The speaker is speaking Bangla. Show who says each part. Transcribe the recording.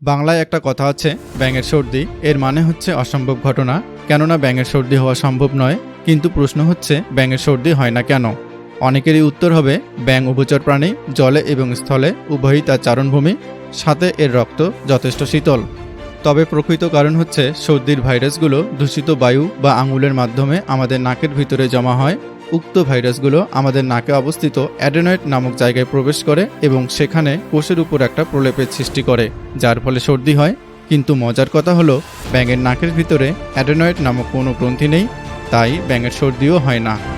Speaker 1: বাংলায় একটা কথা আছে, ব্যাঙের সর্দি। এর মানে হচ্ছে অসম্ভব ঘটনা, কেননা ব্যাঙের সর্দি হওয়া সম্ভব নয়। কিন্তু প্রশ্ন হচ্ছে, ব্যাঙের সর্দি হয় না কেন? অনেকেরই উত্তর হবে, ব্যাঙ উভচর প্রাণী, জলে এবং স্থলে উভয়ই তার চারণভূমি, সাথে এর রক্ত যথেষ্ট শীতল। তবে প্রকৃত কারণ হচ্ছে, সর্দির ভাইরাসগুলো দূষিত বায়ু বা আঙুলের মাধ্যমে আমাদের নাকের ভিতরে জমা হয়। উক্ত ভাইরাসগুলো আমাদের নাকে অবস্থিত অ্যাডেনয়েড নামক জায়গায় প্রবেশ করে এবং সেখানে কোষের উপর একটা প্রলেপের সৃষ্টি করে, যার ফলে সর্দি হয়। কিন্তু মজার কথা হলো, ব্যাঙের নাকের ভিতরে অ্যাডেনয়েড নামক কোনো গ্রন্থি নেই, তাই ব্যাঙের সর্দিও হয় না।